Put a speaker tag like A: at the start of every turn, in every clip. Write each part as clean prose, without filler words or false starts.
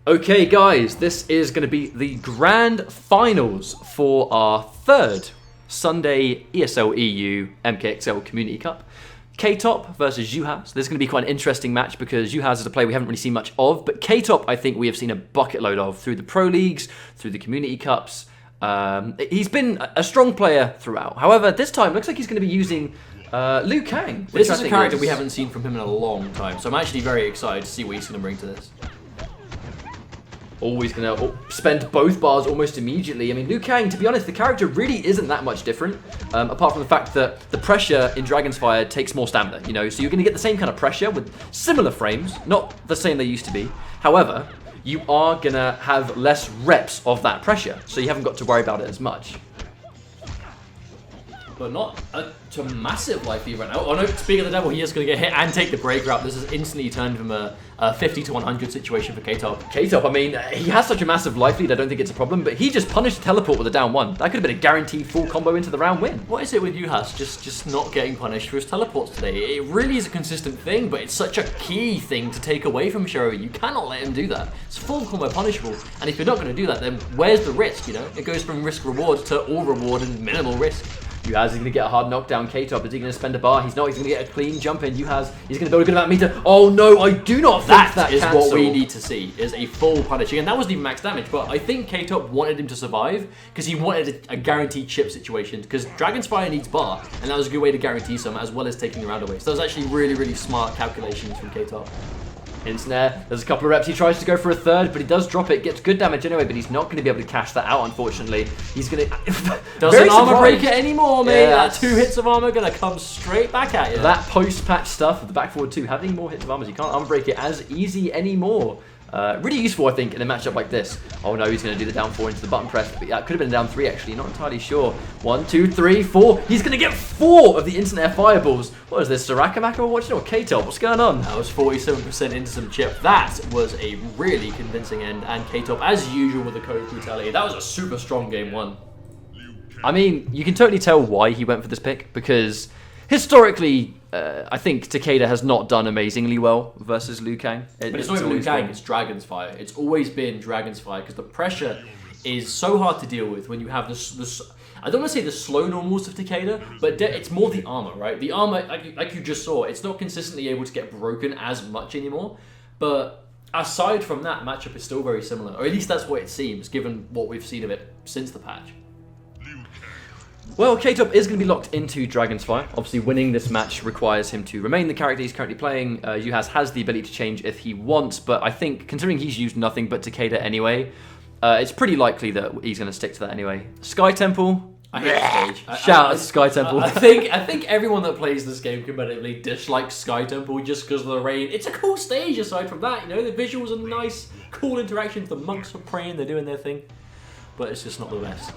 A: Okay guys, this is going to be the grand finals for our third Sunday ESL EU MKXL Community Cup. K-Top versus Juhasz. This is going to be quite an interesting match because Juhasz is a player we haven't really seen much of, but K-Top I think we have seen a bucket load of through the Pro Leagues, through the Community Cups. He's been a strong player throughout. However, this time looks like he's going to be using Liu Kang.
B: This is a character we haven't seen from him in a long time, so I'm actually very excited to see what he's going to bring to this.
A: Always going to spend both bars almost immediately. I mean, Liu Kang, to be honest, the character really isn't that much different, apart from the fact that the pressure in Dragon's Fire takes more stamina, you know, so you're going to get the same kind of pressure with similar frames, not the same they used to be. However, you are going to have less reps of that pressure, so you haven't got to worry about it as much.
B: But not to massive life lead right now. Oh no, speaking of the devil, he is going to get hit and take the break route. This has instantly turned from a 50 to 100 situation for K-Top.
A: K-Top, I mean, he has such a massive life lead, I don't think it's a problem, but he just punished teleport with a down one. That could have been a guaranteed full combo into the round win.
B: What is it with Juhasz just not getting punished for his teleports today? It really is a consistent thing, but it's such a key thing to take away from Shiro. You cannot let him do that. It's full combo punishable, and if you're not going to do that, then where's the risk, you know? It goes from risk-reward to all reward and minimal risk.
A: Juhasz is going to get a hard knockdown. K-Top, is he going to spend a bar? He's not. He's going to get a clean jump in. Juhasz, he's going to build a good amount of meter. Oh no, I do not think that
B: is
A: cancel.
B: What we need to see, is a full punishing. And that wasn't even max damage, but I think K-Top wanted him to survive because he wanted a guaranteed chip situation, because Dragon's Fire needs bar, and that was a good way to guarantee some, as well as taking the round away. So that was actually really, really smart calculations from K-Top.
A: Instant air. There's a couple of reps. He tries to go for a third, but he does drop it. Gets good damage anyway, but he's not going to be able to cash that out, unfortunately. He's going to...
B: Doesn't armor break it anymore, mate.
A: Yeah,
B: that 2 hits of armor going to come straight back at you.
A: That post-patch stuff with the back forward 2, having more hits of armor, you can't armor break it as easy anymore. Really useful, I think, in a matchup like this. Oh no, he's going to do the down 4 into the button press. But yeah, it could have been down 3 actually, not entirely sure. 1, 2, 3, 4. He's going to get 4 of the instant air fireballs. What is this, Sarakamaka or what? You know, K-Top, what's going on?
B: That was 47% into some chip. That was a really convincing end, and K-Top, as usual with the code brutality, that was a super strong game 1.
A: I mean, you can totally tell why he went for this pick, because historically, I think Takeda has not done amazingly well versus Liu Kang.
B: But it's not even Liu Kang, it's Dragon's Fire. It's always been Dragon's Fire, because the pressure is so hard to deal with when you have this I don't want to say the slow normals of Takeda, but it's more the armor, right? The armor, like you just saw, it's not consistently able to get broken as much anymore. But aside from that, matchup is still very similar, or at least that's what it seems, given what we've seen of it since the patch.
A: Well, K-Top is going to be locked into Dragon's Fire. Obviously, winning this match requires him to remain the character he's currently playing. Juhasz has the ability to change if he wants, but I think, considering he's used nothing but Takeda anyway, it's pretty likely that he's going to stick to that anyway. Sky Temple.
B: I hate the stage.
A: Shout out to Sky Temple.
B: I think everyone that plays this game competitively dislikes Sky Temple just because of the rain. It's a cool stage aside from that, you know, the visuals are nice, cool interactions, the monks are praying, they're doing their thing, but it's just not the best.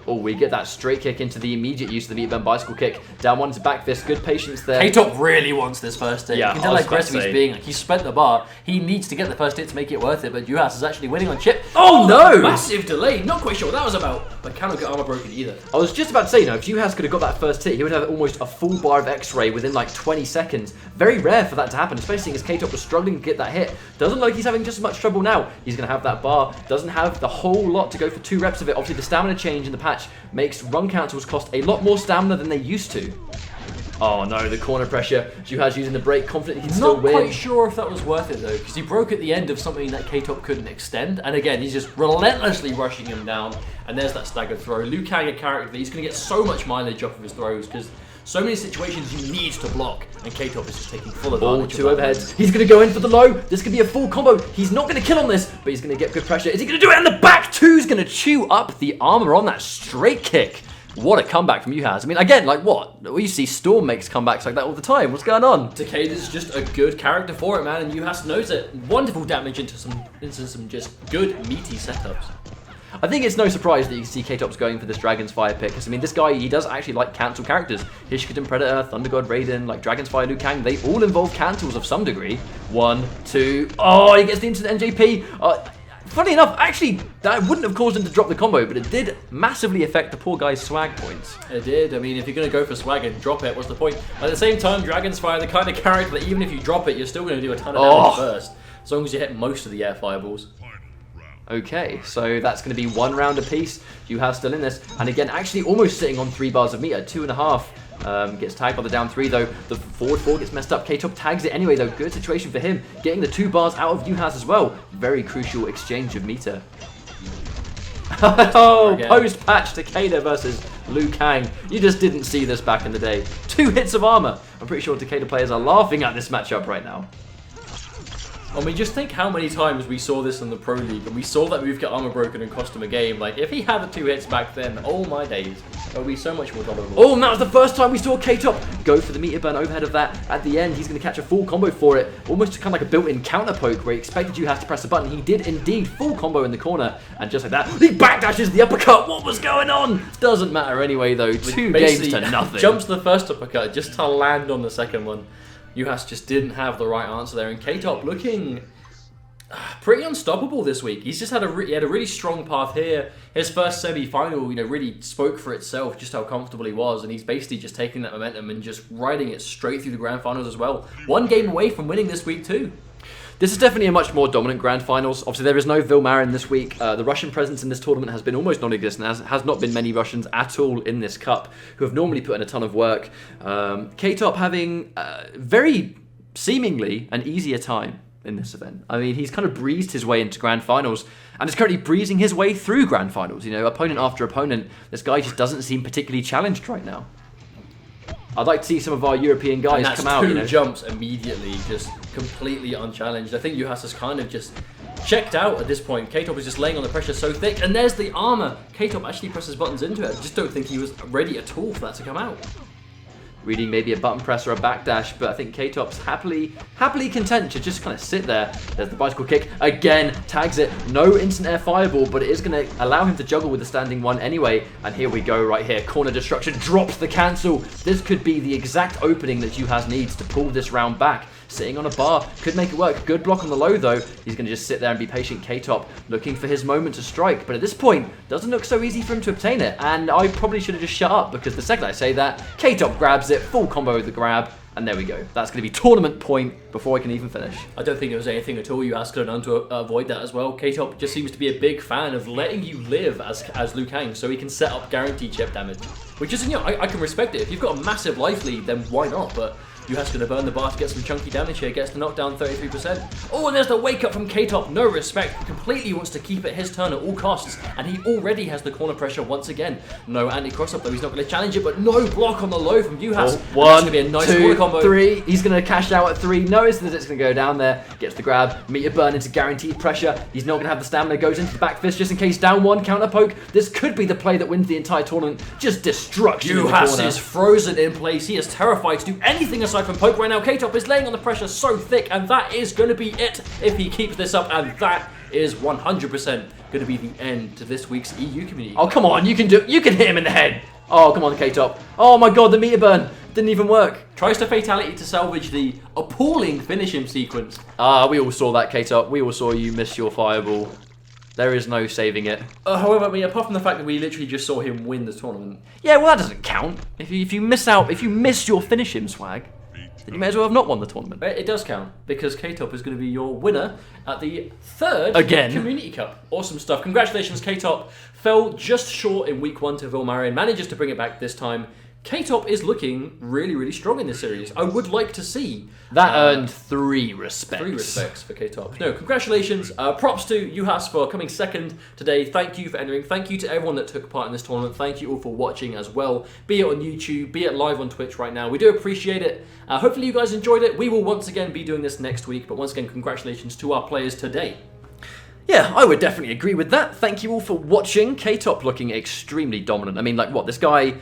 A: Oh, we get that straight kick into the immediate use of the Meatburn bicycle kick. Down one to back fist. Good patience there.
B: K-Top really wants this first hit.
A: Yeah,
B: you can tell how aggressive he's being. Like, he's spent the bar. He needs to get the first hit to make it worth it, but Juhasz is actually winning on chip.
A: Oh no!
B: Massive delay. Not quite sure what that was about, but cannot get armor broken either.
A: I was just about to say, you know, if Juhasz could have got that first hit, he would have almost a full bar of X-ray within like 20 seconds. Very rare for that to happen, especially as K-Top was struggling to get that hit. Doesn't look like he's having just as much trouble now. He's going to have that bar. Doesn't have the whole lot to go for 2 reps of it. Obviously, the stamina change in the patch makes run cancels cost a lot more stamina than they used to. Oh no, the corner pressure. Juhasz using the break, confident he can still win.
B: Not quite sure if that was worth it though, because he broke at the end of something that K-Top couldn't extend, and again, he's just relentlessly rushing him down, and there's that staggered throw. Liu Kang, a character that he's going to get so much mileage off of his throws, because so many situations he needs to block, and K-Top is just taking full advantage.
A: 2 overheads. He's going to go in for the low. This could be a full combo. He's not going to kill on this, but he's going to get good pressure. Is he going to do it? And the back 2's going to chew up the armor on that straight kick. What a comeback from Juhasz. I mean, again, like what? We see Storm makes comebacks like that all the time. What's going on?
B: Takeda's just a good character for it, man, and Juhasz knows it. Wonderful damage into some just good, meaty setups.
A: I think it's no surprise that you can see K-Top's going for this Dragon's Fire pick, because I mean, this guy, he does actually like cancel characters. Hishkiden Predator, Thunder God Raiden, like Dragon's Fire Liu Kang, they all involve cancels of some degree. 1, 2, oh, he gets the instant NJP. Funny enough, actually, that wouldn't have caused him to drop the combo, but it did massively affect the poor guy's swag points.
B: It did. I mean, if you're going to go for swag and drop it, what's the point? At the same time, Dragon's Fire, the kind of character that even if you drop it, you're still going to do a ton of damage first. as long as you hit most of the air fireballs.
A: Okay, so that's going to be 1 round apiece. Juhasz still in this, and again, actually almost sitting on 3 bars of meter, 2.5. Gets tagged by the down 3 though. The forward 4 gets messed up. K-Top tags it anyway though. Good situation for him. Getting the 2 bars out of Juhasz as well. Very crucial exchange of meter. Oh, post-patch Takeda versus Liu Kang. You just didn't see this back in the day. 2 hits of armor. I'm pretty sure Takeda players are laughing at this matchup right now.
B: I mean, just think how many times we saw this in the Pro League, and we saw that move get armor broken and cost him a game. Like, if he had the 2 hits back then, oh my days, it would be so much more tolerable.
A: Oh, and that was the first time we saw K-Top go for the meter burn overhead of that. At the end, he's going to catch a full combo for it. Almost kind of like a built-in counter poke where he expected you have to press a button. He did indeed full combo in the corner, and just like that, he backdashes the uppercut. What was going on? Doesn't matter anyway, though. 2 games to nothing.
B: Jumps the first uppercut just to land on the second one. Juhasz just didn't have the right answer there, and K-Top looking pretty unstoppable this week. He's just had he had a really strong path here. His first semi-final, really spoke for itself, just how comfortable he was, and he's basically just taking that momentum and just riding it straight through the grand finals as well. 1 game away from winning this week too.
A: This is definitely a much more dominant grand finals. Obviously, there is no Vilmarin this week. The Russian presence in this tournament has been almost non-existent. Has not been many Russians at all in this cup who have normally put in a ton of work. K-Top having very seemingly an easier time in this event. I mean, he's kind of breezed his way into grand finals and is currently breezing his way through grand finals. Opponent after opponent, this guy just doesn't seem particularly challenged right now. I'd like to see some of our European guys come out.
B: 2 jumps immediately, just completely unchallenged. I think Juhasz has kind of just checked out at this point. K-Top is just laying on the pressure so thick, and there's the armor. K-Top actually presses buttons into it. I just don't think he was ready at all for that to come out.
A: Reading maybe a button press or a backdash, but I think K-Top's happily content to just kind of sit there. There's the bicycle kick. Again, tags it. No instant air fireball, but it is going to allow him to juggle with the standing 1 anyway. And here we go right here. Corner destruction, drops the cancel. This could be the exact opening that Juhasz needs to pull this round back. Sitting on a bar, could make it work. Good block on the low though. He's going to just sit there and be patient. K-Top looking for his moment to strike, but at this point, doesn't look so easy for him to obtain it. And I probably should have just shut up, because the second I say that, K-Top grabs it, full combo with the grab, and there we go. That's going to be tournament point before I can even finish.
B: I don't think there was anything at all Juhasz could have done to avoid that as well. K-Top just seems to be a big fan of letting you live as Liu Kang, so he can set up guaranteed chip damage. Which is, I can respect it. If you've got a massive life lead, then why not? But Juhasz going to burn the bar to get some chunky damage here, gets the knockdown 33%. Oh, and there's the wake up from K-Top, no respect, completely wants to keep it his turn at all costs, and he already has the corner pressure once again. No anti-cross up though, he's not going to challenge it, but no block on the low from Juhasz.
A: 1,
B: going to be a nice
A: 2,
B: corner combo.
A: 3, he's going to cash out at 3, knows that it's going to go down there, gets the grab, meter burn into guaranteed pressure, he's not going to have the stamina, goes into the back fist just in case, down 1, counter poke. This could be the play that wins the entire tournament, just destruction in the corner.
B: Juhasz is frozen in place, he is terrified to do anything aside from poke right now. K-Top is laying on the pressure so thick, and that is going to be it if he keeps this up, and that is 100% going to be the end to this week's EU Community.
A: Oh, come on, you can hit him in the head. Oh, come on, K-Top. Oh my god, the meter burn didn't even work.
B: Tries to fatality to salvage the appalling finish him sequence.
A: We all saw that, K-Top. We all saw you miss your fireball. There is no saving it.
B: However, I mean, apart from the fact that we literally just saw him win the tournament.
A: Yeah, well, that doesn't count. If you miss your finish him swag, then you may as well have not won the tournament.
B: It does count, because K-Top is going to be your winner at the 3rd Community Cup. Awesome stuff. Congratulations, K-Top. Fell just short in week 1 to Vilmarin, manages to bring it back this time. K-Top is looking really, really strong in this series. I would like to see.
A: That earned 3 respects.
B: 3 respects for K-Top. No, congratulations. Props to Juhasz for coming second today. Thank you for entering. Thank you to everyone that took part in this tournament. Thank you all for watching as well. Be it on YouTube, be it live on Twitch right now. We do appreciate it. Hopefully you guys enjoyed it. We will once again be doing this next week. But once again, congratulations to our players today.
A: Yeah, I would definitely agree with that. Thank you all for watching. K-Top looking extremely dominant. I mean, like, what? This guy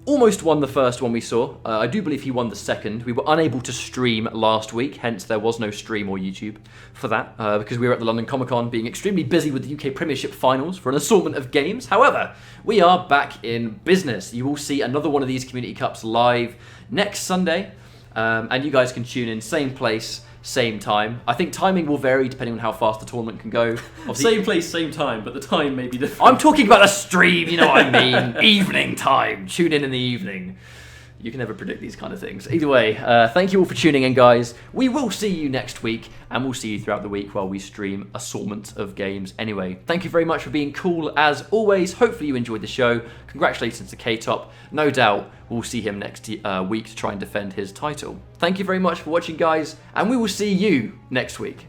A: almost won the first one we saw. I do believe he won the second. We were unable to stream last week, hence there was no stream or YouTube for that, because we were at the London Comic Con being extremely busy with the UK Premiership finals for an assortment of games. However, we are back in business. You will see another one of these Community Cups live next Sunday, and you guys can tune in, same place, same time. I think timing will vary depending on how fast the tournament can go. Obviously,
B: same place, same time, but the time may be different.
A: I'm talking about a stream, you know what I mean. Evening time. Tune in the evening. You can never predict these kind of things. Either way, thank you all for tuning in, guys. We will see you next week, and we'll see you throughout the week while we stream assortment of games anyway. Thank you very much for being cool, as always. Hopefully you enjoyed the show. Congratulations to K-Top. No doubt we'll see him next week to try and defend his title. Thank you very much for watching, guys, and we will see you next week.